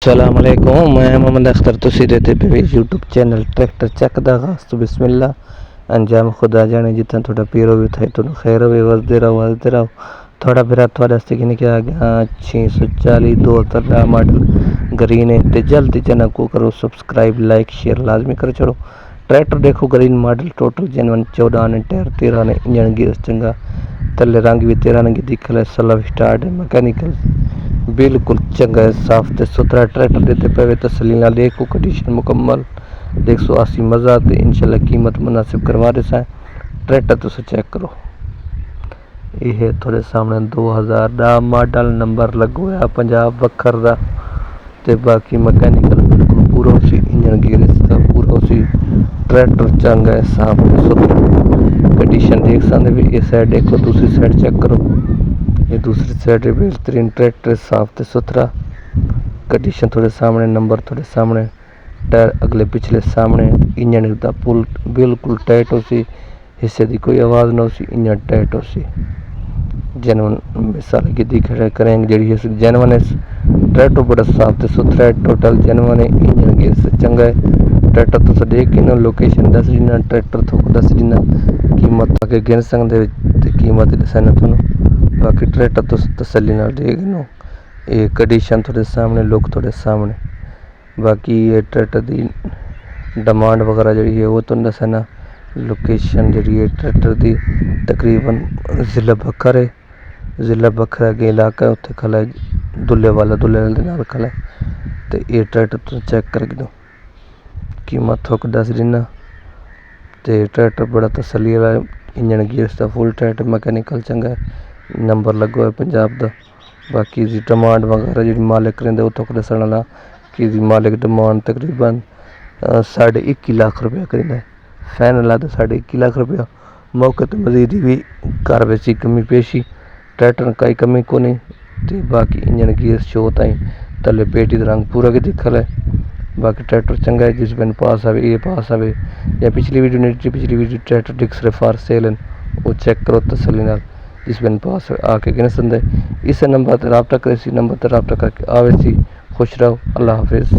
सलामकुम मैं मोहम्मद अख्तर तुसी रहते पे यूट्यूब चैनल ट्रैक्टर चक दा आगाज़ तो बिस्मिल्लाह अंजाम खुदा जाने जितना थोड़ा पीरो भी था तो खैर भी वजदे रहो थोड़ा फिर थोड़े वास्ते कि क्या आ गया 640 2013 मॉडल ग्रीन है तो जल्दी चैनल को करो सब्सक्राइब लाइक शेयर लाजमी कर छोड़ो। ट्रैक्टर देखो ग्रीन मॉडल टोटल जेनवन 14 ने टायर 13 ने इंजन गियर चंगा तले रंग भी 13 की दिखल है सलब स्टार्ट है मैकेनिकल बिल्कुल चंगा है साफ ते सुथरा ट्रैक्टर देते पे तसली ना देखो कंडीशन मुकम्मल 180 मज़ा तो इंशाल्लाह कीमत मुनासिब करवा रहे हैं। ट्रैक्टर तो चेक करो ये थोड़े सामने 2010 मॉडल नंबर लगो है पंजाब वखर दा ते बाकी मैकेनिकल बिल्कुल पूरा उसी इंजन गियर इसका पूरा उसी ट्रैक्टर चंगा है साफ सुथरा कंडीशन देख सकते भी इस साइड देखो दूसरी साइड चेक करो ये दूसरी साइड बेहतरीन ट्रैक्टर साफ ते सुथरा कंडीशन थोड़े सामने नंबर थोड़े सामने टायर अगले पिछले सामने इंजन का पुल बिल्कुल टाइट हो सी हिस्से की कोई आवाज़ ना हो इंजन टाइट हो सी जनवन मिसाल की दिख करेंगे जी जनवन है ट्रैक्टर बड़ा साफ ते सुथरा है टोटल जनवन है इंजन गियर से चंगा है ट्रैक्टर तो देख के ना लोकेशन दस देना ट्रैक्टर थोक दस देना कीमत आके गिन सकते कीमत दसाना थोड़ा बाकी ट्रैक्टर तो तसली ना देख नो ये कंडीशन थोड़े सामने लुक थोड़े सामने बाकी ये ट्रैक्टर की डिमांड वगैरह जी है वो तो दसना लोकेशन जी है ट्रैक्टर की तकरीबन ज़िला बखर है ज़िला बखर अगे इलाका उत्थे खला है दुल्ले वाला खला है तो ये ट्रैक्टर तुम चेक कर दो कीमत थोक दस देना तो ट्रैक्टर बड़ा तसली वाला इंजन गियर का फुल टाइट मैकेनिकल चंगा है नंबर लगो है पंजाब का बाकी जी डिमांड वगैरह जी मालिक करेंगे वो तक दसन वाला कि मालिक डिमांड तकरीबन 21.5 लाख रुपया करेंगे फाइनल तो 21.5 लाख रुपया मौके तो मजीद भी कर वैसी कमी पेशी ट्रैक्टर कई कमी को नहीं तो बाकी इंजन गियर शो ताई तले पेटी रंग पूरा के दिखल है बाकी ट्रैक्टर चंगा है जिस पेन पास आवे ये पास आवे या पिछली वीडियो ट्रैक्टर डिक्स फार सेल है वो चेक करो तसली नाल जिस पेन पास आके गिन सकते इस नंबर पर रबता करे इसी नंबर पर रबता करके आवे सी खुश रहो अल्लाह हाफिज़।